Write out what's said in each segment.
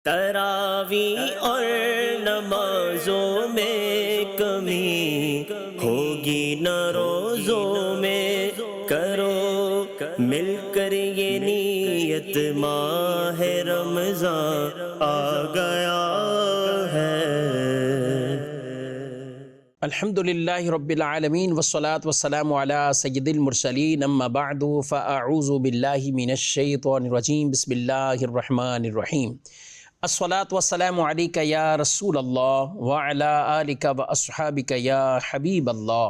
تراوی اور نمازوں میں کمی ہوگی نہ روزوں میں، کرو مل کر یہ نیت، ماہ رمضان آ گیا ہے۔ الحمدللہ رب العالمین والصلاة والسلام علی سید المرسلین، اما بعد فاعوذ باللہ من الشیطان الرجیم، بسم اللہ الرحمن الرحیم۔ الصلاة والسلام علیک یا رسول اللہ وعلی آلک واصحابک یا حبیب اللہ۔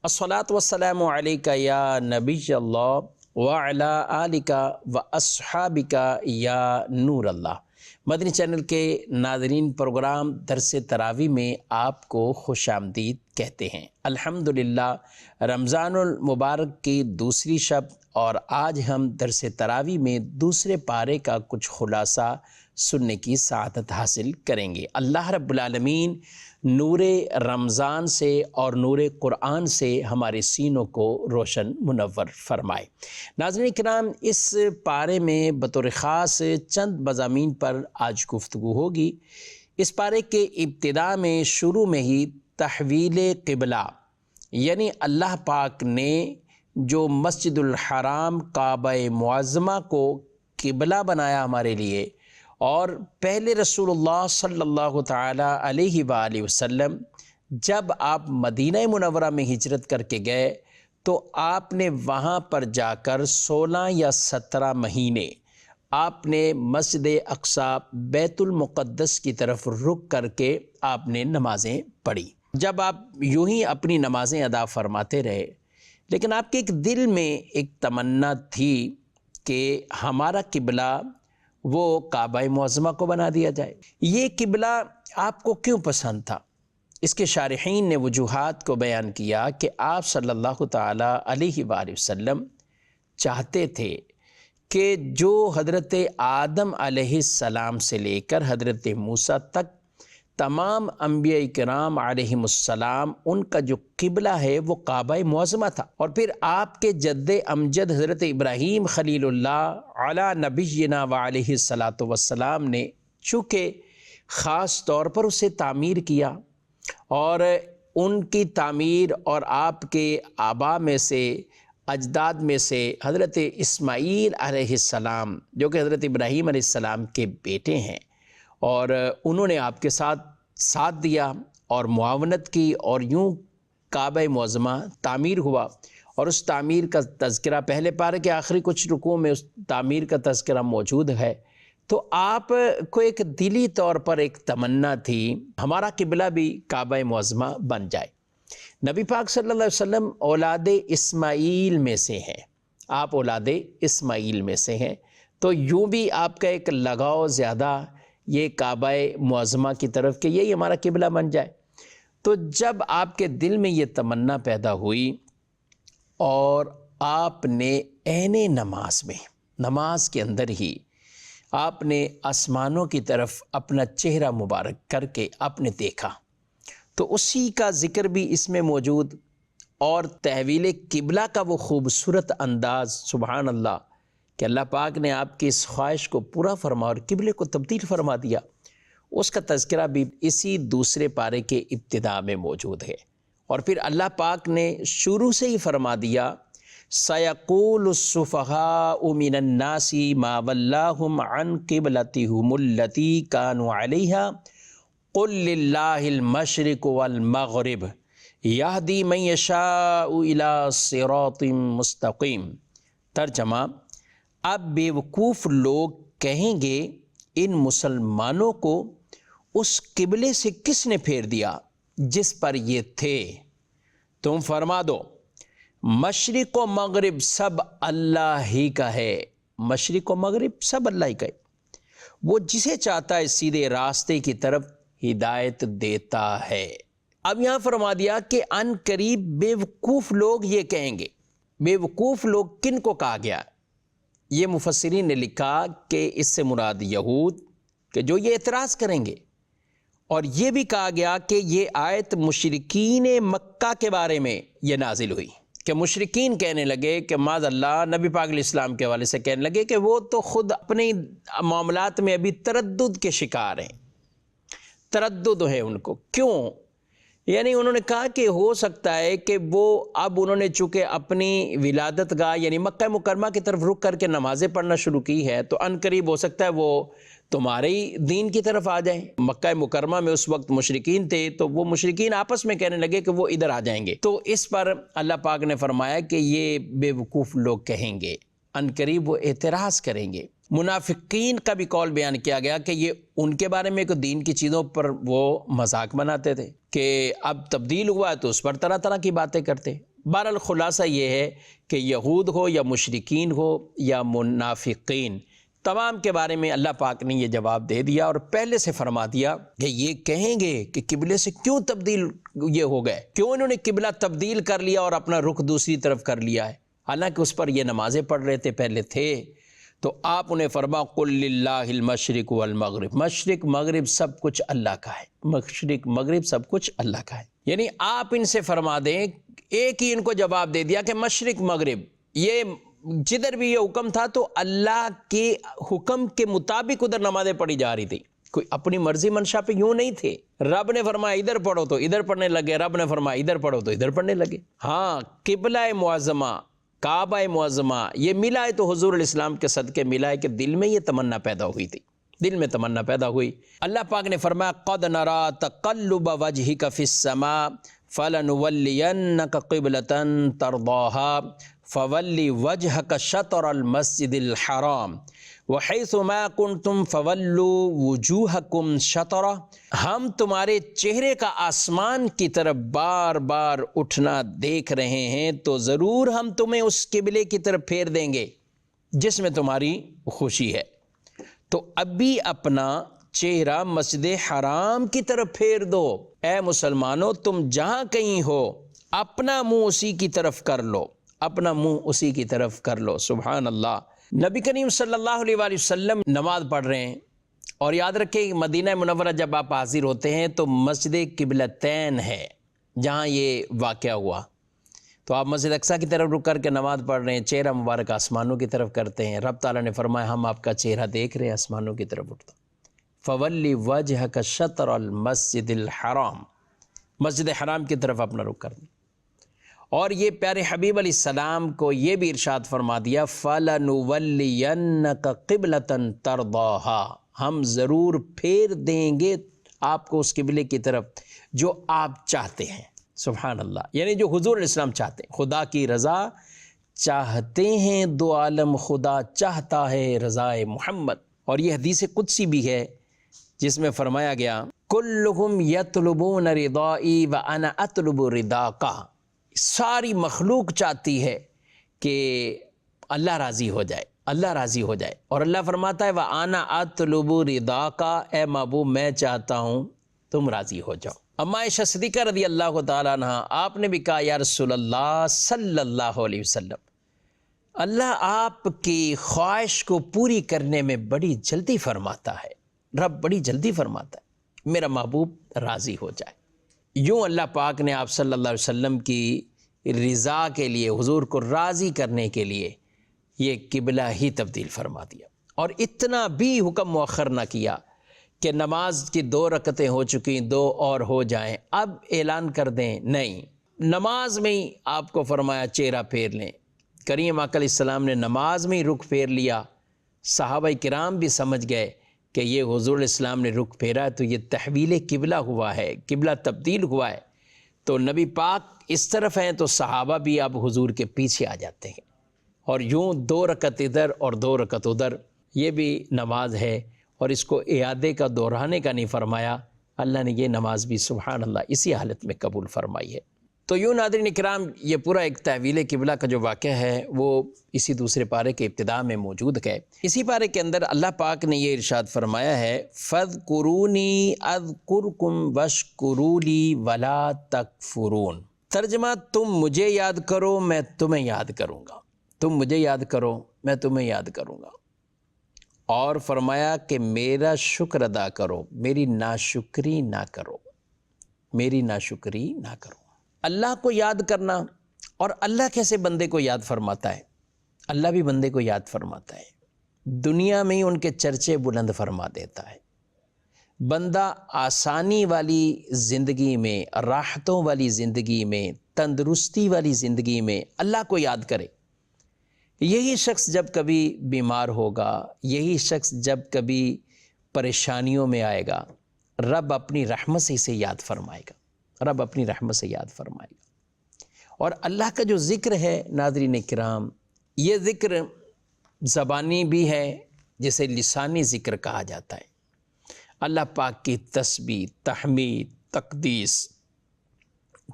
الصلاة والسلام علیک یا نبی اللہ وعلی آلک واصحابک یا نور اللہ۔ مدنی چینل کے ناظرین، پروگرام درس تراویح میں آپ کو خوش آمدید کہتے ہیں۔ الحمدللہ رمضان المبارک کی دوسری شب، اور آج ہم درس تراویح میں دوسرے پارے کا کچھ خلاصہ سننے کی سعادت حاصل کریں گے۔ اللہ رب العالمین نور رمضان سے اور نور قرآن سے ہمارے سینوں کو روشن منور فرمائے۔ ناظرین کرام، اس پارے میں بطور خاص چند مضامین پر آج گفتگو ہوگی۔ اس پارے کے ابتدا میں شروع میں ہی تحویل قبلہ، یعنی اللہ پاک نے جو مسجد الحرام کعبہ معظمہ کو قبلہ بنایا ہمارے لیے، اور پہلے رسول اللہ صلی اللہ تعالی علیہ وآلہ وسلم جب آپ مدینہ منورہ میں ہجرت کر کے گئے تو آپ نے وہاں پر جا کر 16 یا 17 مہینے آپ نے مسجد اقصی بیت المقدس کی طرف رخ کر کے آپ نے نمازیں پڑھی۔ جب آپ یوں ہی اپنی نمازیں ادا فرماتے رہے، لیکن آپ کے ایک دل میں ایک تمنا تھی کہ ہمارا قبلہ وہ کعبہ معظمہ کو بنا دیا جائے۔ یہ قبلہ آپ کو کیوں پسند تھا؟ اس کے شارحین نے وجوہات کو بیان کیا کہ آپ صلی اللہ تعالی علیہ وآلہ وسلم چاہتے تھے کہ جو حضرت آدم علیہ السلام سے لے کر حضرت موسیٰ تک تمام انبیاء کرام علیہم السلام، ان کا جو قبلہ ہے وہ کعبہ معظمہ تھا، اور پھر آپ کے جد امجد حضرت ابراہیم خلیل اللہ علی نبینا وعلیہ الصلاۃ والسلام نے چونکہ خاص طور پر اسے تعمیر کیا، اور ان کی تعمیر اور آپ کے آبا میں سے، اجداد میں سے حضرت اسماعیل علیہ السلام جو کہ حضرت ابراہیم علیہ السلام کے بیٹے ہیں، اور انہوں نے آپ کے ساتھ دیا اور معاونت کی، اور یوں کعبہ معظمہ تعمیر ہوا۔ اور اس تعمیر کا تذکرہ پہلے پارے کے آخری کچھ رکوع میں اس تعمیر کا تذکرہ موجود ہے۔ تو آپ کو ایک دلی طور پر ایک تمنا تھی ہمارا قبلہ بھی کعبہ معظمہ بن جائے۔ نبی پاک صلی اللہ علیہ وسلم اولاد اسماعیل میں سے ہیں، آپ اولاد اسماعیل میں سے ہیں، تو یوں بھی آپ کا ایک لگاؤ زیادہ یہ کعبہ معظمہ کی طرف کہ یہی ہمارا قبلہ بن جائے۔ تو جب آپ کے دل میں یہ تمنا پیدا ہوئی اور آپ نے عین نماز کے اندر ہی آپ نے آسمانوں کی طرف اپنا چہرہ مبارک کر کے آپ نے دیکھا، تو اسی کا ذکر بھی اس میں موجود، اور تحویل قبلہ کا وہ خوبصورت انداز، سبحان اللہ، کہ اللہ پاک نے آپ کی اس خواہش کو پورا فرما اور قبلے کو تبدیل فرما دیا، اس کا تذکرہ بھی اسی دوسرے پارے کے ابتدا میں موجود ہے۔ اور پھر اللہ پاک نے شروع سے ہی فرما دیا، سَيَقُولُ السُّفَهَاءُ مِنَ النَّاسِ مَا وَلَّاهُمْ عَنْ قِبْلَتِهُمُ الَّتِي كَانُوا عَلَيْهَا قُلْ لِلَّهِ الْمَشْرِقُ وَالْمَغْرِبُ يَهْدِي مَن يَشَاءُ إِلَىٰ صِرَاطٍ مُسْتَقِيمٍ۔ ترجمہ، اب بیوقوف لوگ کہیں گے ان مسلمانوں کو اس قبلے سے کس نے پھیر دیا جس پر یہ تھے؟ تم فرما دو مشرق و مغرب سب اللہ ہی کا ہے، مشرق و مغرب سب اللہ ہی کا ہے، وہ جسے چاہتا ہے سیدھے راستے کی طرف ہدایت دیتا ہے۔ اب یہاں فرما دیا کہ ان قریب بیوقوف لوگ یہ کہیں گے۔ بیوقوف لوگ کن کو کہا گیا؟ یہ مفسرین نے لکھا کہ اس سے مراد یہود کہ جو یہ اعتراض کریں گے، اور یہ بھی کہا گیا کہ یہ آیت مشرکین مکہ کے بارے میں یہ نازل ہوئی کہ مشرکین کہنے لگے کہ معاذ اللہ، نبی پاک علیہ السلام کے حوالے سے کہنے لگے کہ وہ تو خود اپنے معاملات میں ابھی تردد کے شکار ہیں، تردد ہے ان کو۔ کیوں؟ یعنی انہوں نے کہا کہ ہو سکتا ہے کہ وہ اب انہوں نے چونکہ اپنی ولادت گاہ یعنی مکہ مکرمہ کی طرف رک کر کے نمازیں پڑھنا شروع کی ہے، تو ان قریب ہو سکتا ہے وہ تمہارے ہی دین کی طرف آ جائیں۔ مکہ مکرمہ میں اس وقت مشرکین تھے، تو وہ مشرکین آپس میں کہنے لگے کہ وہ ادھر آ جائیں گے۔ تو اس پر اللہ پاک نے فرمایا کہ یہ بے وقوف لوگ کہیں گے، ان قریب وہ اعتراض کریں گے۔ منافقین کا بھی قول بیان کیا گیا کہ یہ ان کے بارے میں کہ دین کی چیزوں پر وہ مذاق بناتے تھے کہ اب تبدیل ہوا ہے تو اس پر طرح طرح کی باتیں کرتے۔ بہرحال خلاصہ یہ ہے کہ یہود ہو یا مشرکین ہو یا منافقین، تمام کے بارے میں اللہ پاک نے یہ جواب دے دیا اور پہلے سے فرما دیا کہ یہ کہیں گے کہ قبلے سے کیوں تبدیل یہ ہو گئے، کیوں انہوں نے قبلہ تبدیل کر لیا اور اپنا رخ دوسری طرف کر لیا ہے، حالانکہ اس پر یہ نمازیں پڑھ رہے تھے پہلے تھے۔ تو آپ انہیں فرما قل للہ المشرق والمغرب، مشرق مغرب سب کچھ اللہ کا ہے، مشرق مغرب سب کچھ اللہ کا ہے۔ یعنی آپ ان سے فرما دیں، ایک ہی ان کو جواب دے دیا کہ مشرق مغرب یہ جدھر بھی یہ حکم تھا تو اللہ کے حکم کے مطابق ادھر نمازیں پڑھی جا رہی تھی، کوئی اپنی مرضی منشا پہ یوں نہیں تھے۔ رب نے فرمایا ادھر پڑھو تو ادھر پڑھنے لگے، رب نے فرمایا ادھر پڑھو تو ادھر پڑھنے لگے۔ ہاں، قبلہ معظمہ کعبہ معظمہ یہ ملا ہے تو حضور علیہ السلام کے صدقے ملا ہے کہ دل میں یہ تمنا پیدا ہوئی تھی، دل میں تمنا پیدا ہوئی۔ اللہ پاک نے فرمایا قد نرا تقلب وجہک فی السماء فلنولینک قبلۃ ترضاها فول وجهك شطر المسجد الحرام وحيث ما كنتم فولوا وجوهكم شطره، ہم تمہارے چہرے کا آسمان کی طرف بار بار اٹھنا دیکھ رہے ہیں تو ضرور ہم تمہیں اس قبلے کی طرف پھیر دیں گے جس میں تمہاری خوشی ہے۔ تو ابھی اپنا چہرہ مسجد حرام کی طرف پھیر دو، اے مسلمانوں تم جہاں کہیں ہو اپنا منہ اسی کی طرف کر لو، اپنا منہ اسی کی طرف کر لو۔ سبحان اللہ۔ نبی کریم صلی اللہ علیہ وآلہ وسلم نماز پڑھ رہے ہیں، اور یاد رکھیں مدینہ منورہ جب آپ حاضر ہوتے ہیں تو مسجد قبلتین ہے جہاں یہ واقعہ ہوا، تو آپ مسجد اقصیٰ کی طرف رک کر کے نماز پڑھ رہے ہیں، چہرہ مبارک آسمانوں کی طرف کرتے ہیں، رب تعالیٰ نے فرمایا ہم آپ کا چہرہ دیکھ رہے ہیں آسمانوں کی طرف اٹھتا۔ فولی وجہک شطر المسجد الحرام، مسجد حرام کی طرف اپنا رخ کر دیں۔ اور یہ پیارے حبیب علیہ السلام کو یہ بھی ارشاد فرما دیا فَلَنُوَلِّيَنَّكَ قِبْلَةً تَرْضَاهَا، ہم ضرور پھیر دیں گے آپ کو اس قبلے کی طرف جو آپ چاہتے ہیں۔ سبحان اللہ، یعنی جو حضور علیہ السلام چاہتے ہیں، خدا کی رضا چاہتے ہیں، دو عالم خدا چاہتا ہے رضائے محمد۔ اور یہ حدیث قدسی بھی ہے جس میں فرمایا گیا کلہم یطلبون رضائی وانا اطلب رضاک، ساری مخلوق چاہتی ہے کہ اللہ راضی ہو جائے، اللہ راضی ہو جائے، اور اللہ فرماتا ہے وَأَنَا أَطْلُبُ رِضَاكَ، اے محبوب میں چاہتا ہوں تم راضی ہو جاؤ۔ اما عائشہ صدیقہ رضی اللہ تعالیٰ عنہ آپ نے بھی کہا یا رسول اللہ صلی اللہ علیہ وسلم، اللہ آپ کی خواہش کو پوری کرنے میں بڑی جلدی فرماتا ہے، رب بڑی جلدی فرماتا ہے میرا محبوب راضی ہو جائے۔ یوں اللہ پاک نے آپ صلی اللہ علیہ وسلم کی رضا کے لیے، حضور کو راضی کرنے کے لیے یہ قبلہ ہی تبدیل فرما دیا، اور اتنا بھی حکم مؤخر نہ کیا کہ نماز کی 2 رکعتیں ہو چکی 2 اور ہو جائیں اب اعلان کر دیں، نہیں، نماز میں ہی آپ کو فرمایا چہرہ پھیر لیں۔ کریم آقا علیہ السلام نے نماز میں ہی رخ پھیر لیا، صحابہ کرام بھی سمجھ گئے کہ یہ حضور علیہ السلام نے رخ پھیرا تو یہ تحویل قبلہ ہوا ہے، قبلہ تبدیل ہوا ہے، تو نبی پاک اس طرف ہیں تو صحابہ بھی اب حضور کے پیچھے آ جاتے ہیں، اور یوں 2 رکعت ادھر اور 2 رکعت ادھر، یہ بھی نماز ہے، اور اس کو اعادے کا دہرانے کا نہیں فرمایا، اللہ نے یہ نماز بھی سبحان اللہ اسی حالت میں قبول فرمائی ہے۔ تو یوں ناظرین کرام یہ پورا ایک تحویل قبلہ کا جو واقعہ ہے وہ اسی دوسرے پارے کے ابتداء میں موجود ہے۔ اسی پارے کے اندر اللہ پاک نے یہ ارشاد فرمایا ہے فَاذْكُرُونِي أَذْكُرْكُمْ وَاشْكُرُوا لِي وَلَا تَكْفُرُونَ، ترجمہ تم مجھے یاد کرو میں تمہیں یاد کروں گا، تم مجھے یاد کرو میں تمہیں یاد کروں گا، اور فرمایا کہ میرا شکر ادا کرو، میری ناشکری نہ کرو، میری ناشکری نہ کرو۔ اللہ کو یاد کرنا اور اللہ کیسے بندے کو یاد فرماتا ہے؟ اللہ بھی بندے کو یاد فرماتا ہے، دنیا میں ہی ان کے چرچے بلند فرما دیتا ہے۔ بندہ آسانی والی زندگی میں، راحتوں والی زندگی میں، تندرستی والی زندگی میں اللہ کو یاد کرے، یہی شخص جب کبھی بیمار ہوگا، یہی شخص جب کبھی پریشانیوں میں آئے گا، رب اپنی رحمت سے اسے یاد فرمائے گا، رب اپنی رحمت سے یاد فرمائے گا۔ اور اللہ کا جو ذکر ہے ناظرین کرام، یہ ذکر زبانی بھی ہے جسے لسانی ذکر کہا جاتا ہے۔ اللہ پاک کی تسبیح، تحمید، تقدیس،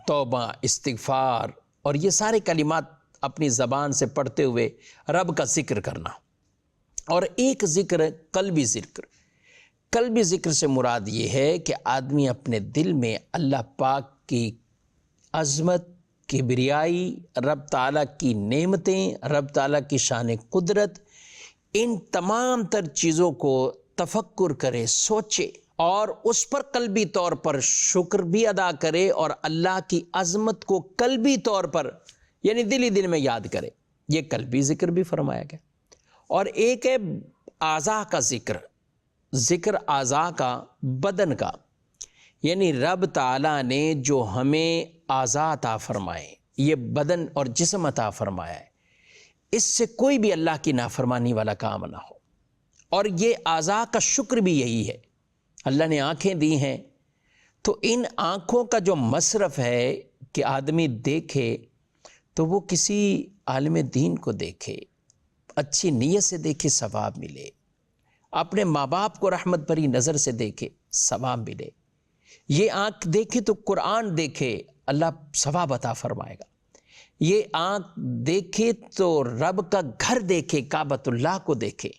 توبہ، استغفار اور یہ سارے کلمات اپنی زبان سے پڑھتے ہوئے رب کا ذکر کرنا۔ اور ایک ذکر قلبی ذکر، قلبی ذکر سے مراد یہ ہے کہ آدمی اپنے دل میں اللہ پاک کی عظمت، کبریائی، رب تعالیٰ کی نعمتیں، رب تعالیٰ کی شان قدرت، ان تمام تر چیزوں کو تفکر کرے، سوچے اور اس پر قلبی طور پر شکر بھی ادا کرے اور اللہ کی عظمت کو قلبی طور پر یعنی دل ہی دل میں یاد کرے۔ یہ قلبی ذکر بھی فرمایا گیا۔ اور ایک ہے اعضاء کا ذکر، ذکر اعضاء کا، بدن کا، یعنی رب تعالیٰ نے جو ہمیں اعضاء عطا فرمائے، یہ بدن اور جسم عطا فرمایا ہے، اس سے کوئی بھی اللہ کی نافرمانی والا کام نہ ہو۔ اور یہ اعضاء کا شکر بھی یہی ہے۔ اللہ نے آنکھیں دی ہیں تو ان آنکھوں کا جو مصرف ہے کہ آدمی دیکھے تو وہ کسی عالم دین کو دیکھے، اچھی نیت سے دیکھے، ثواب ملے، اپنے ماں باپ کو رحمت بھری نظر سے دیکھے، ثواب ملے۔ یہ آنکھ دیکھے تو قرآن دیکھے، اللہ ثواب عطا فرمائے گا۔ یہ آنکھ دیکھے تو رب کا گھر دیکھے، کعبۃ اللہ کو دیکھے،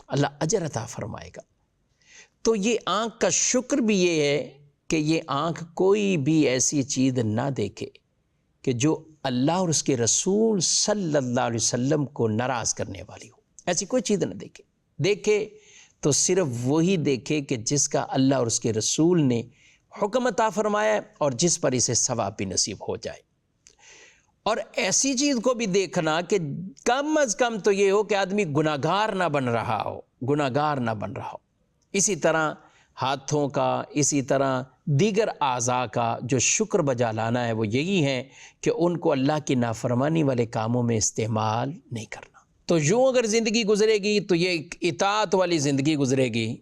اللہ اجر عطا فرمائے گا۔ تو یہ آنکھ کا شکر بھی یہ ہے کہ یہ آنکھ کوئی بھی ایسی چیز نہ دیکھے کہ جو اللہ اور اس کے رسول صلی اللہ علیہ وسلم کو ناراض کرنے والی ہو، ایسی کوئی چیز نہ دیکھے۔ دیکھے تو صرف وہی دیکھے کہ جس کا اللہ اور اس کے رسول نے حکم عطا فرمایا اور جس پر اسے ثواب بھی نصیب ہو جائے۔ اور ایسی چیز کو بھی دیکھنا کہ کم از کم تو یہ ہو کہ آدمی گناہگار نہ بن رہا ہو، گناہگار نہ بن رہا ہو۔ اسی طرح ہاتھوں کا، اسی طرح دیگر اعضاء کا جو شکر بجا لانا ہے وہ یہی ہے کہ ان کو اللہ کی نافرمانی والے کاموں میں استعمال نہیں کرنا۔ تو یوں اگر زندگی گزرے گی تو یہ ایک اطاعت والی زندگی گزرے گی۔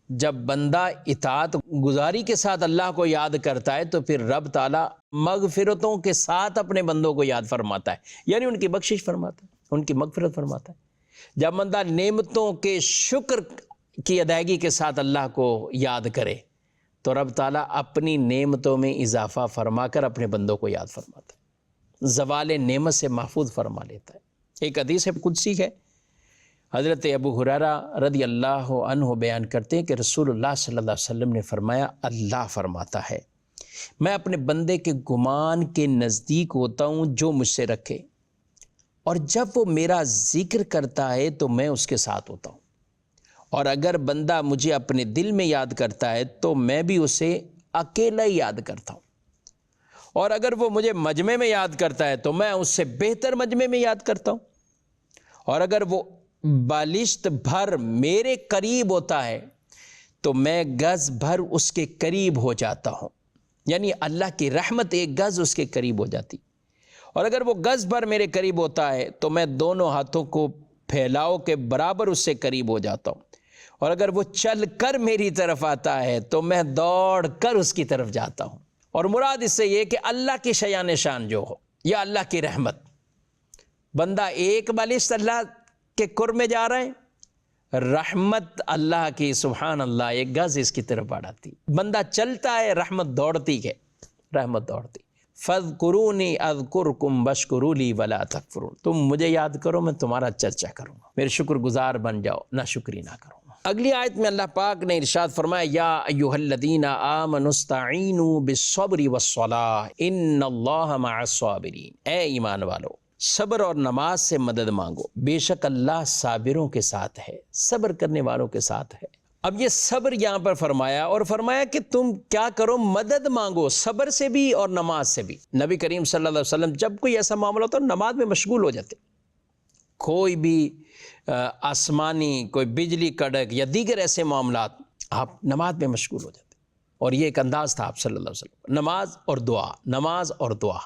جب بندہ اطاعت گزاری کے ساتھ اللہ کو یاد کرتا ہے تو پھر رب تعالیٰ مغفرتوں کے ساتھ اپنے بندوں کو یاد فرماتا ہے، یعنی ان کی بخشش فرماتا ہے، ان کی مغفرت فرماتا ہے۔ جب بندہ نعمتوں کے شکر کی ادائیگی کے ساتھ اللہ کو یاد کرے تو رب تعالیٰ اپنی نعمتوں میں اضافہ فرما کر اپنے بندوں کو یاد فرماتا ہے، زوال نعمت سے محفوظ فرما لیتا ہے۔ ایک حدیث قدسی ہے، حضرت ابو ہریرہ رضی اللہ عنہ بیان کرتے ہیں کہ رسول اللہ صلی اللہ علیہ وسلم نے فرمایا، اللہ فرماتا ہے میں اپنے بندے کے گمان کے نزدیک ہوتا ہوں جو مجھ سے رکھے، اور جب وہ میرا ذکر کرتا ہے تو میں اس کے ساتھ ہوتا ہوں، اور اگر بندہ مجھے اپنے دل میں یاد کرتا ہے تو میں بھی اسے اکیلا ہی یاد کرتا ہوں، اور اگر وہ مجھے مجمع میں یاد کرتا ہے تو میں اس سے بہتر مجمع میں یاد کرتا ہوں، اور اگر وہ بالشت بھر میرے قریب ہوتا ہے تو میں گز بھر اس کے قریب ہو جاتا ہوں، یعنی اللہ کی رحمت ایک گز اس کے قریب ہو جاتی، اور اگر وہ گز بھر میرے قریب ہوتا ہے تو میں دونوں ہاتھوں کو پھیلاؤ کے برابر اس سے قریب ہو جاتا ہوں، اور اگر وہ چل کر میری طرف آتا ہے تو میں دوڑ کر اس کی طرف جاتا ہوں۔ اور مراد اس سے یہ کہ اللہ کی شیان شان جو ہو یا اللہ کی رحمت، بندہ ایک بالشت اللہ کے قرب میں جا رہا ہے، رحمت اللہ کی سبحان اللہ ایک گز اس کی طرف بڑھاتی، بندہ چلتا ہے رحمت دوڑتی ہے، رحمت دوڑتی۔ فَاذْكُرُونِي أَذْكُرْكُمْ وَاشْكُرُوا لِي وَلَا تَكْفُرُونَ، تم مجھے یاد کرو میں تمہارا چرچا کروں گا، میرے شکر گزار بن جاؤ، نہ شکری نہ کروں گا۔ اگلی آیت میں اللہ پاک نے ارشاد فرمایا، یا ایھا الذین آمنوا استعینوا بالصبر والصلاۃ ان اللہ مع الصابرین، اے ایمان والو صبر اور نماز سے مدد مانگو، بے شک اللہ صابروں کے ساتھ ہے، صبر کرنے والوں کے ساتھ ہے۔ اب یہ صبر یہاں پر فرمایا، اور فرمایا کہ تم کیا کرو، مدد مانگو صبر سے بھی اور نماز سے بھی۔ نبی کریم صلی اللہ علیہ وسلم جب کوئی ایسا معاملہ ہوتا ہے نماز میں مشغول ہو جاتے، کوئی بھی آسمانی کوئی بجلی کڑک یا دیگر ایسے معاملات، آپ نماز میں مشغول ہو جاتے، اور یہ ایک انداز تھا آپ صلی اللہ علیہ وسلم، نماز اور دعا، نماز اور دعا۔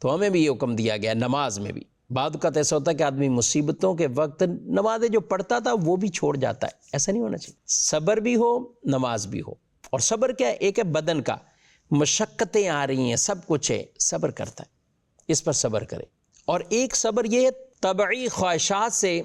تو ہمیں بھی یہ حکم دیا گیا نماز میں بھی۔ بعد اوقات ایسا ہوتا ہے کہ آدمی مصیبتوں کے وقت نمازیں جو پڑھتا تھا وہ بھی چھوڑ جاتا ہے، ایسا نہیں ہونا چاہیے۔ صبر بھی ہو، نماز بھی ہو۔ اور صبر کیا ہے؟ ایک ہے بدن کا، مشقتیں آ رہی ہیں، سب کچھ ہے، صبر کرتا ہے، اس پر صبر کرے۔ اور ایک صبر یہ ہے طبعی خواہشات سے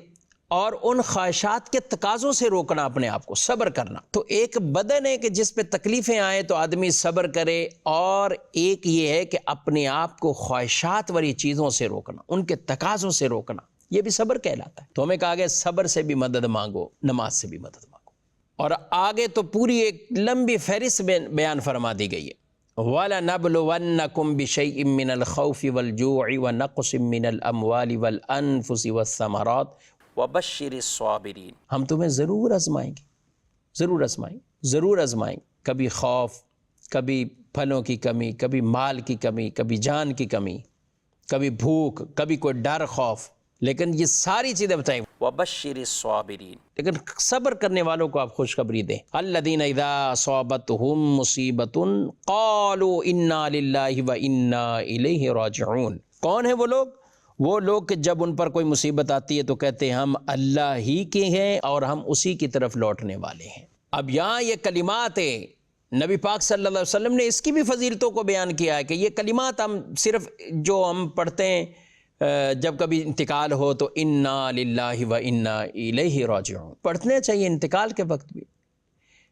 اور ان خواہشات کے تقاضوں سے روکنا اپنے آپ کو، صبر کرنا۔ تو ایک بدن ہے کہ جس پہ تکلیفیں آئیں تو آدمی صبر کرے، اور ایک یہ ہے کہ اپنے آپ کو خواہشات والی چیزوں سے روکنا، ان کے تقاضوں سے روکنا، یہ بھی صبر کہلاتا ہے۔ تو ہمیں کہا گیا صبر سے بھی مدد مانگو، نماز سے بھی مدد مانگو۔ اور آگے تو پوری ایک لمبی فہرست بیان فرما دی گئی ہے، وَلَنَبْلُوَنَّكُمْ بِشَيْءٍ مِّنَ الْخَوْفِ وَالْجُوعِ وَنَقْصٍ مِّنَ الْأَمْوَالِ وَالْأَنفُسِ وَالثَّمَرَاتِ وَبَشِّرِ الصَّابِرِينَ۔ ہم تمہیں ضرور آزمائیں گے، ضرور آزمائیں، ضرور آزمائیں۔ کبھی خوف، کبھی پھلوں کی کمی، کبھی مال کی کمی، کبھی جان کی کمی، کبھی بھوک، کبھی کوئی ڈر خوف، لیکن یہ ساری چیزیں بتائیں وَبَشِّرِ الصَّابِرِينَ، لیکن صبر کرنے والوں کو آپ خوشخبری دیں۔ الَّذِينَ إِذَا أَصَابَتْهُمْ مُصِيبَةٌ قَالُوا إِنَّا لِلَّهِ وَإِنَّا إِلَيْهِ رَاجِعُونَ۔ کون ہیں وہ لوگ؟ وہ لوگ کہ جب ان پر کوئی مصیبت آتی ہے تو کہتے ہیں ہم اللہ ہی کے ہیں اور ہم اسی کی طرف لوٹنے والے ہیں۔ اب یہاں یہ کلمات ہیں، نبی پاک صلی اللہ علیہ وسلم نے اس کی بھی فضیلتوں کو بیان کیا ہے کہ یہ کلمات ہم صرف جو ہم پڑھتے ہیں جب کبھی انتقال ہو تو انا للہ و انا الیہ راجعون، پڑھنے چاہیے انتقال کے وقت بھی۔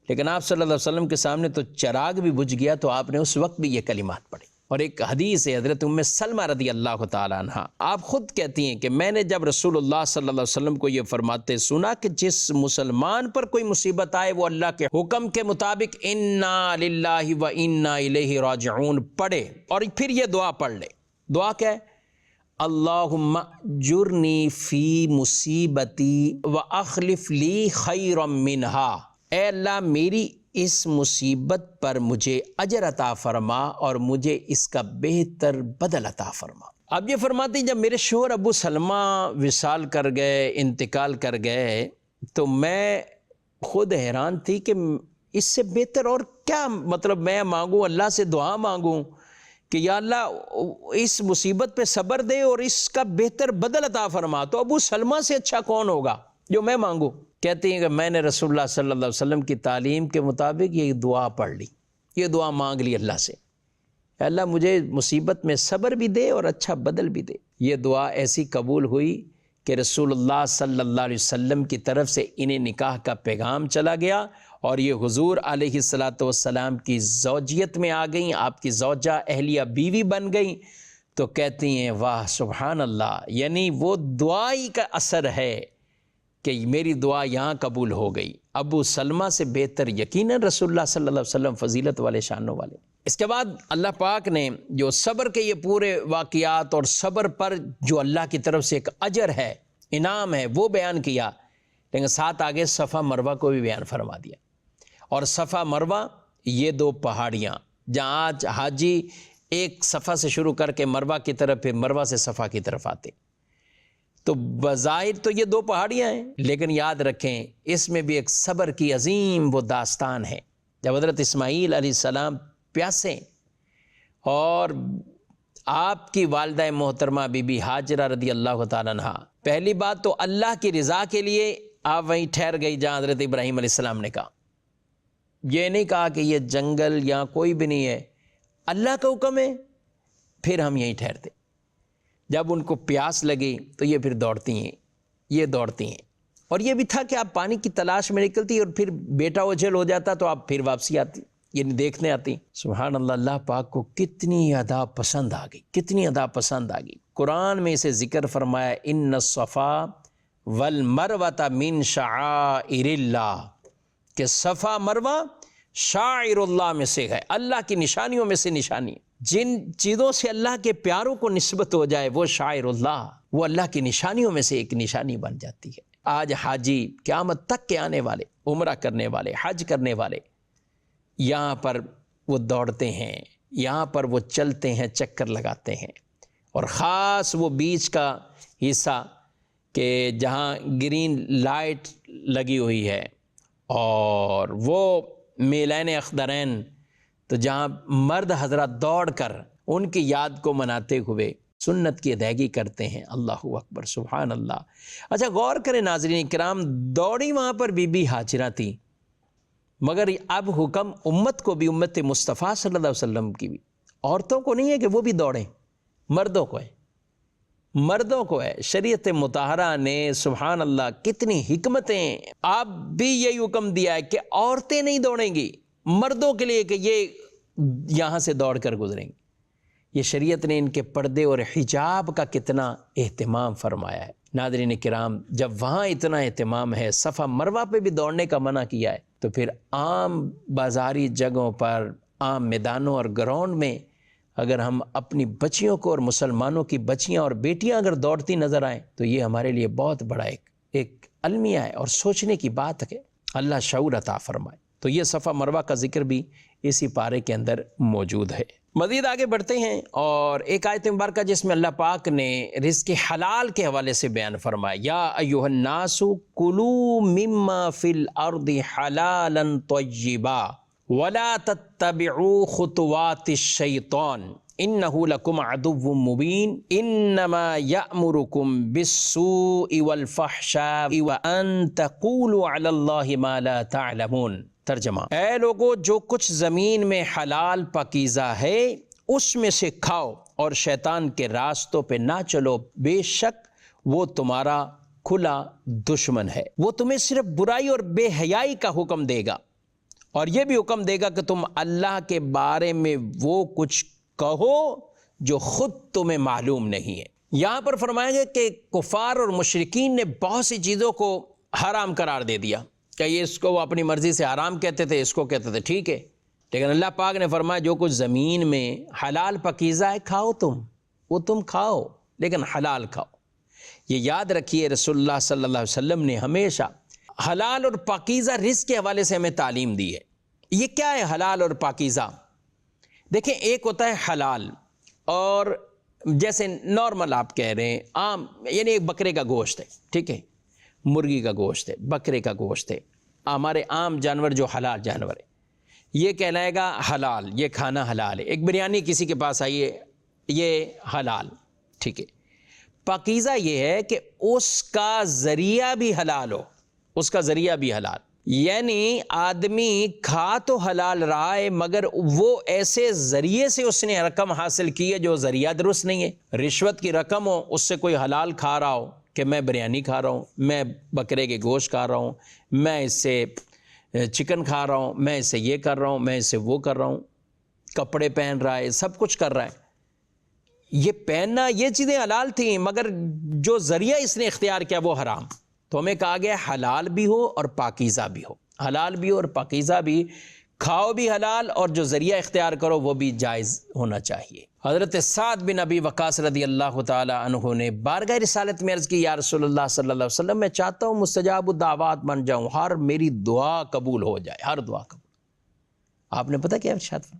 لیکن آپ صلی اللہ علیہ وسلم کے سامنے تو چراغ بھی بجھ گیا تو آپ نے اس وقت بھی یہ کلمات پڑھی۔ اور ایک حدیث ہے حضرت ام سلمہ رضی اللہ تعالیٰ عنہ، آپ خود کہتی ہیں کہ میں نے جب رسول اللہ صلی اللہ علیہ وسلم کو یہ فرماتے سنا کہ جس مسلمان پر کوئی مصیبت آئے وہ اللہ کے حکم کے مطابق انا للہ و انا الیہ راجعون پڑھے، اور پھر یہ دعا پڑھ لے۔ دعا کیا ہے؟ اللہم اجرنی فی مصیبتی واخلف لی خیرا منہا، اے اللہ میری اس مصیبت پر مجھے اجر عطا فرما اور مجھے اس کا بہتر بدل عطا فرما۔ اب یہ فرماتی جب میرے شوہر ابو سلمہ وصال کر گئے، انتقال کر گئے، تو میں خود حیران تھی کہ اس سے بہتر اور کیا مطلب میں مانگوں، اللہ سے دعا مانگوں کہ یا اللہ اس مصیبت پہ صبر دے اور اس کا بہتر بدل عطا فرما۔ تو ابو سلمہ سے اچھا کون ہوگا جو میں مانگوں؟ کہتے ہیں کہ میں نے رسول اللہ صلی اللہ علیہ وسلم کی تعلیم کے مطابق یہ دعا پڑھ لی، یہ دعا مانگ لی اللہ سے، اللہ مجھے مصیبت میں صبر بھی دے اور اچھا بدل بھی دے۔ یہ دعا ایسی قبول ہوئی کہ رسول اللہ صلی اللہ علیہ وسلم کی طرف سے انہیں نکاح کا پیغام چلا گیا، اور یہ حضور علیہ السلام کی زوجیت میں آ گئیں، آپ کی زوجہ اہلیہ بیوی بن گئیں۔ تو کہتی ہیں واہ سبحان اللہ، یعنی وہ دعا ہی کا اثر ہے کہ میری دعا یہاں قبول ہو گئی۔ ابو سلمہ سے بہتر یقیناً رسول اللہ صلی اللہ علیہ وسلم فضیلت والے، شانوں والے۔ اس کے بعد اللہ پاک نے جو صبر کے یہ پورے واقعات اور صبر پر جو اللہ کی طرف سے ایک اجر ہے، انعام ہے، وہ بیان کیا، لیکن ساتھ آگے صفا مروہ کو بھی بیان فرما دیا۔ اور صفا مروہ یہ دو پہاڑیاں جہاں آج حاجی ایک صفا سے شروع کر کے مروہ کی طرف پھر مروہ سے صفا کی طرف آتے، تو بظاہر تو یہ دو پہاڑیاں ہیں، لیکن یاد رکھیں اس میں بھی ایک صبر کی عظیم وہ داستان ہے۔ جب حضرت اسماعیل علیہ السلام پیاسے اور آپ کی والدہ محترمہ بی بی ہاجرہ رضی اللہ تعالیٰ عنہ، پہلی بات تو اللہ کی رضا کے لیے آپ وہیں ٹھہر گئی جہاں حضرت ابراہیم علیہ السلام نے کہا، یہ نہیں کہا کہ یہ جنگل یا کوئی بھی نہیں ہے، اللہ کا حکم ہے، پھر ہم یہیں ٹھہرتے۔ جب ان کو پیاس لگی تو یہ پھر دوڑتی ہیں، یہ دوڑتی ہیں، اور یہ بھی تھا کہ آپ پانی کی تلاش میں نکلتی اور پھر بیٹا اوجھل ہو جاتا تو آپ پھر واپسی آتی، یعنی دیکھنے آتی۔ سبحان اللہ، اللہ پاک کو کتنی ادا پسند آ گئی، کتنی ادا پسند آ گئی۔ قرآن میں اسے ذکر فرمایا ان الصفا والمروہ من شعائر اللہ، کہ صفا مروہ شاعر اللہ میں سے ہے، اللہ کی نشانیوں میں سے نشانی۔ جن چیزوں سے اللہ کے پیاروں کو نسبت ہو جائے وہ شاعر اللہ، وہ اللہ کی نشانیوں میں سے ایک نشانی بن جاتی ہے۔ آج حاجی قیامت تک کے آنے والے، عمرہ کرنے والے، حج کرنے والے، یہاں پر وہ دوڑتے ہیں، یہاں پر وہ چلتے ہیں، چکر لگاتے ہیں، اور خاص وہ بیچ کا حصہ کہ جہاں گرین لائٹ لگی ہوئی ہے اور وہ میلین اخضرین، تو جہاں مرد حضرات دوڑ کر ان کی یاد کو مناتے ہوئے سنت کی ادائیگی کرتے ہیں۔ اللہ اکبر، سبحان اللہ۔ اچھا غور کریں ناظرین کرام، دوڑی وہاں پر بی بی ہاجرہ تھی، مگر اب حکم امت کو بھی، امت مصطفیٰ صلی اللہ علیہ وسلم کی بھی، عورتوں کو نہیں ہے کہ وہ بھی دوڑیں، مردوں کو ہے، مردوں کو ہے۔ شریعت مطہرہ نے سبحان اللہ کتنی حکمتیں، آپ بھی یہی حکم دیا ہے کہ عورتیں نہیں دوڑیں گی، مردوں کے لیے کہ یہ یہاں سے دوڑ کر گزریں گے۔ یہ شریعت نے ان کے پردے اور حجاب کا کتنا اہتمام فرمایا ہے۔ ناظرین کرام، جب وہاں اتنا اہتمام ہے، صفا مروہ پہ بھی دوڑنے کا منع کیا ہے، تو پھر عام بازاری جگہوں پر، عام میدانوں اور گراؤنڈ میں اگر ہم اپنی بچیوں کو اور مسلمانوں کی بچیاں اور بیٹیاں اگر دوڑتی نظر آئیں تو یہ ہمارے لیے بہت بڑا ایک المیہ ہے اور سوچنے کی بات ہے۔ اللہ شعور عطا فرمائے۔ تو یہ صفا مروہ کا ذکر بھی اسی پارے کے اندر موجود ہے۔ مزید آگے بڑھتے ہیں اور ایک آیت مبارکہ جس میں اللہ پاک نے رزق حلال کے حوالے سے بیان فرمایا، یا ایھا الناس کلوا مما فی الارض حلالا طیبا ولا تتبعوا خطوات الشیطان انہ لکم عدو مبین انما یأمرکم بالسوء والفحشاء وان تقولوا علی اللہ ما لا تعلمون۔ ترجمہ، اے لوگو جو کچھ زمین میں حلال پاکیزہ ہے اس میں سے کھاؤ اور شیطان کے راستوں پہ نہ چلو، بے شک وہ تمہارا کھلا دشمن ہے، وہ تمہیں صرف برائی اور بے حیائی کا حکم دے گا اور یہ بھی حکم دے گا کہ تم اللہ کے بارے میں وہ کچھ کہو جو خود تمہیں معلوم نہیں ہے۔ یہاں پر فرمائیں گے کہ کفار اور مشرکین نے بہت سی چیزوں کو حرام قرار دے دیا کہ یہ اس کو وہ اپنی مرضی سے حرام کہتے تھے، اس کو کہتے تھے ٹھیک ہے، لیکن اللہ پاک نے فرمایا جو کچھ زمین میں حلال پاکیزہ ہے کھاؤ تم، وہ تم کھاؤ لیکن حلال کھاؤ۔ یہ یاد رکھیے رسول اللہ صلی اللہ علیہ وسلم نے ہمیشہ حلال اور پاکیزہ رزق کے حوالے سے ہمیں تعلیم دی ہے۔ یہ کیا ہے حلال اور پاکیزہ؟ دیکھیں، ایک ہوتا ہے حلال، اور جیسے نارمل آپ کہہ رہے ہیں عام، یعنی ایک بکرے کا گوشت ہے، ٹھیک ہے، مرغی کا گوشت ہے، بکرے کا گوشت ہے، ہمارے عام جانور جو حلال جانور ہے یہ کہلائے گا حلال، یہ کھانا حلال ہے۔ ایک بریانی کسی کے پاس آئی ہے، یہ حلال، ٹھیک ہے۔ پاکیزہ یہ ہے کہ اس کا ذریعہ بھی حلال ہو، اس کا ذریعہ بھی حلال، یعنی آدمی کھا تو حلال رہا ہے مگر وہ ایسے ذریعے سے اس نے رقم حاصل کی ہے جو ذریعہ درست نہیں ہے۔ رشوت کی رقم ہو، اس سے کوئی حلال کھا رہا ہو کہ میں بریانی کھا رہا ہوں، میں بکرے کے گوشت کھا رہا ہوں، میں اس سے چکن کھا رہا ہوں، میں اس سے یہ کر رہا ہوں، میں اس سے وہ کر رہا ہوں، کپڑے پہن رہا ہے، سب کچھ کر رہا ہے۔ یہ پہننا، یہ چیزیں حلال تھیں مگر جو ذریعہ اس نے اختیار کیا وہ حرام۔ تو ہمیں کہا گیا حلال بھی ہو اور پاکیزہ بھی ہو، حلال بھی ہو اور پاکیزہ بھی، کھاؤ بھی حلال اور جو ذریعہ اختیار کرو وہ بھی جائز ہونا چاہیے۔ حضرت سعد بن ابی وقاص رضی اللہ تعالی عنہ نے بارگاہ رسالت میں عرض کی، یا رسول اللہ صلی اللہ علیہ وسلم میں چاہتا ہوں مستجاب الدعوات بن جاؤں، ہر میری دعا قبول ہو جائے، ہر دعا قبول۔ آپ نے پتہ کیا ارشاد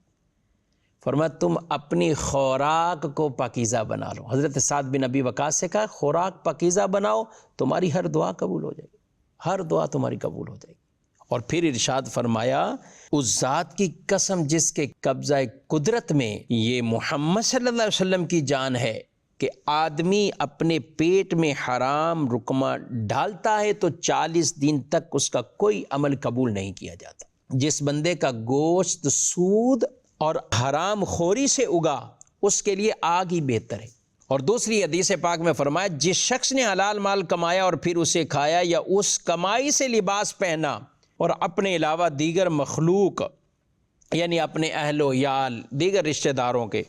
فرمایا، تم اپنی خوراک کو پاکیزہ بنا لو۔ حضرت سعد بن ابی وقاص سے کہا خوراک پاکیزہ بناؤ، تمہاری ہر دعا قبول ہو جائے گی، ہر دعا تمہاری قبول ہو جائے گی۔ اور پھر ارشاد فرمایا، اس ذات کی قسم جس کے قبضہ قدرت میں یہ محمد صلی اللہ علیہ وسلم کی جان ہے کہ آدمی اپنے پیٹ میں حرام رقمہ ڈالتا ہے تو 40 دن تک اس کا کوئی عمل قبول نہیں کیا جاتا۔ جس بندے کا گوشت سود اور حرام خوری سے اگا اس کے لیے آگ ہی بہتر ہے۔ اور دوسری حدیث پاک میں فرمایا، جس شخص نے حلال مال کمایا اور پھر اسے کھایا یا اس کمائی سے لباس پہنا اور اپنے علاوہ دیگر مخلوق یعنی اپنے اہل و عیال دیگر رشتہ داروں کے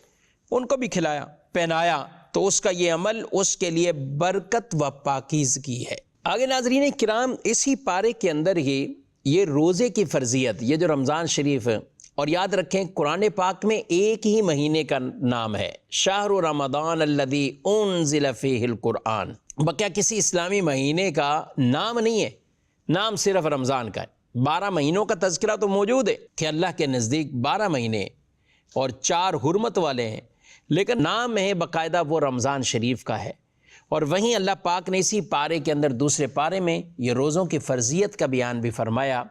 ان کو بھی کھلایا پہنایا تو اس کا یہ عمل اس کے لیے برکت و پاکیزگی ہے۔ آگے ناظرین کرام، اسی پارے کے اندر ہی یہ روزے کی فرضیت، یہ جو رمضان شریف ہے، اور یاد رکھیں قرآن پاک میں ایک ہی مہینے کا نام ہے، شہر رمضان الذی انزل فیہ القرآن، بقیہ کسی اسلامی مہینے کا نام نہیں ہے، نام صرف رمضان کا ہے۔ 12 مہینوں کا تذکرہ تو موجود ہے کہ اللہ کے نزدیک 12 مہینے اور 4 حرمت والے ہیں، لیکن نام ہے باقاعدہ وہ رمضان شریف کا ہے۔ اور وہیں اللہ پاک نے اسی پارے کے اندر دوسرے پارے میں یہ روزوں کی فرضیت کا بیان بھی فرمایا،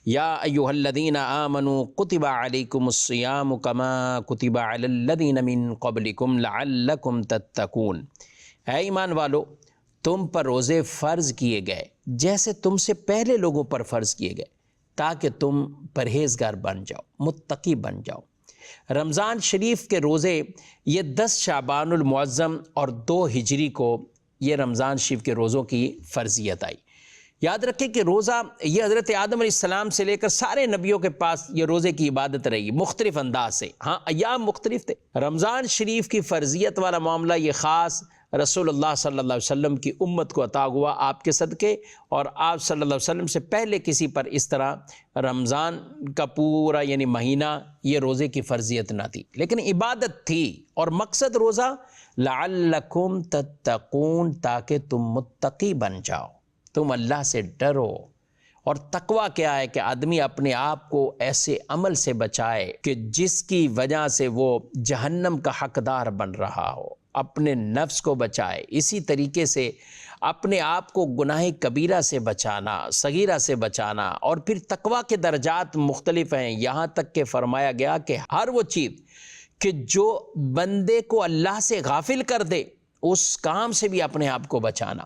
یا ایھا الذین آمنوا کتب علیکم الصیام کما کتب علی الذین من قبلکم لعلکم تتقون، اے ایمان والو تم پر روزے فرض کیے گئے جیسے تم سے پہلے لوگوں پر فرض کیے گئے تاکہ تم پرہیزگار بن جاؤ، متقی بن جاؤ۔ رمضان شریف کے روزے یہ 10 شعبان المعظم اور 2 ہجری کو یہ رمضان شریف کے روزوں کی فرضیت آئی۔ یاد رکھیں کہ روزہ یہ حضرت آدم علیہ السلام سے لے کر سارے نبیوں کے پاس یہ روزے کی عبادت رہی، مختلف انداز سے، ہاں ایام مختلف تھے۔ رمضان شریف کی فرضیت والا معاملہ یہ خاص رسول اللہ صلی اللہ علیہ وسلم کی امت کو عطا ہوا آپ کے صدقے، اور آپ صلی اللہ علیہ وسلم سے پہلے کسی پر اس طرح رمضان کا پورا یعنی مہینہ یہ روزے کی فرضیت نہ تھی، لیکن عبادت تھی۔ اور مقصد روزہ لعلکم تتقون، تاکہ تم متقی بن جاؤ، تم اللہ سے ڈرو۔ اور تقوی کیا ہے کہ آدمی اپنے آپ کو ایسے عمل سے بچائے کہ جس کی وجہ سے وہ جہنم کا حقدار بن رہا ہو، اپنے نفس کو بچائے۔ اسی طریقے سے اپنے آپ کو گناہ کبیرہ سے بچانا، صغیرہ سے بچانا، اور پھر تقوی کے درجات مختلف ہیں، یہاں تک کہ فرمایا گیا کہ ہر وہ چیز کہ جو بندے کو اللہ سے غافل کر دے اس کام سے بھی اپنے آپ کو بچانا۔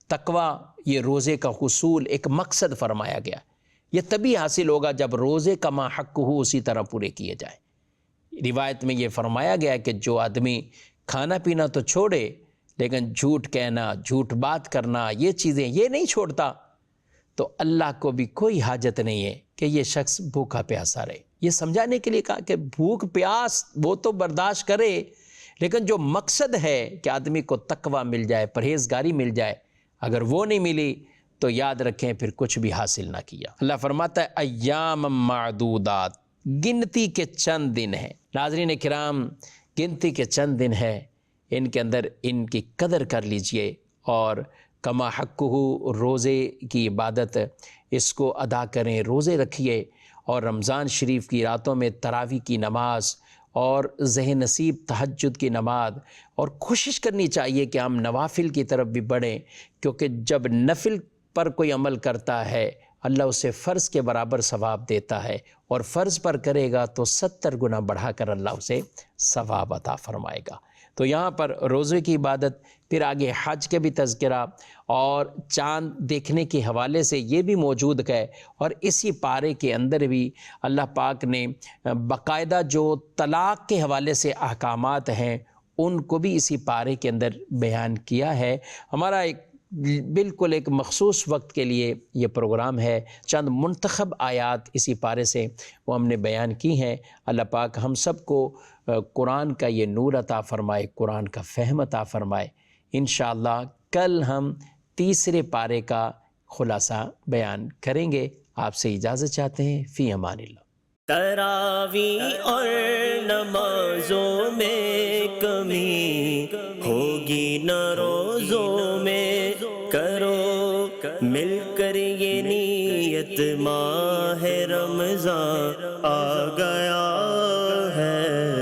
تقوی یہ روزے کا حصول ایک مقصد فرمایا گیا، یہ تبھی حاصل ہوگا جب روزے کا ما حق ہو اسی طرح پورے کیے جائیں۔ روایت میں یہ فرمایا گیا کہ جو آدمی کھانا پینا تو چھوڑے لیکن جھوٹ کہنا، جھوٹ بات کرنا، یہ چیزیں یہ نہیں چھوڑتا تو اللہ کو بھی کوئی حاجت نہیں ہے کہ یہ شخص بھوکا پیاسا رہے۔ یہ سمجھانے کے لیے کہا کہ بھوک پیاس وہ تو برداشت کرے، لیکن جو مقصد ہے کہ آدمی کو تقوی مل جائے، پرہیزگاری مل جائے، اگر وہ نہیں ملی تو یاد رکھیں پھر کچھ بھی حاصل نہ کیا۔ اللہ فرماتا ہے ایام معدودات، گنتی کے چند دن ہیں۔ ناظرین کرام، گنتی کے چند دن ہیں، ان کے اندر ان کی قدر کر لیجئے، اور کما حق ہو روزے کی عبادت اس کو ادا کریں، روزے رکھیے، اور رمضان شریف کی راتوں میں تراویح کی نماز اور ذہن نصیب تہجد کی نماز، اور کوشش کرنی چاہیے کہ ہم نوافل کی طرف بھی بڑھیں، کیونکہ جب نفل پر کوئی عمل کرتا ہے اللہ اسے فرض کے برابر ثواب دیتا ہے، اور فرض پر کرے گا تو 70 گنا بڑھا کر اللہ اسے ثواب عطا فرمائے گا۔ تو یہاں پر روزے کی عبادت، پھر آگے حج کے بھی تذکرہ، اور چاند دیکھنے کے حوالے سے یہ بھی موجود ہے، اور اسی پارے کے اندر بھی اللہ پاک نے باقاعدہ جو طلاق کے حوالے سے احکامات ہیں ان کو بھی اسی پارے کے اندر بیان کیا ہے۔ ہمارا ایک بالکل ایک مخصوص وقت کے لیے یہ پروگرام ہے، چند منتخب آیات اسی پارے سے وہ ہم نے بیان کی ہیں۔ اللہ پاک ہم سب کو قرآن کا یہ نور عطا فرمائے، قرآن کا فہم عطا فرمائے۔ انشاءاللہ کل ہم تیسرے پارے کا خلاصہ بیان کریں گے۔ آپ سے اجازت چاہتے ہیں، فی امان اللہ۔ تراویح اور نمازوں میں کمی ہوگی نہ روزوں میں، کرو مل کر یہ نیت، ماہ رمضان آ گیا ہے۔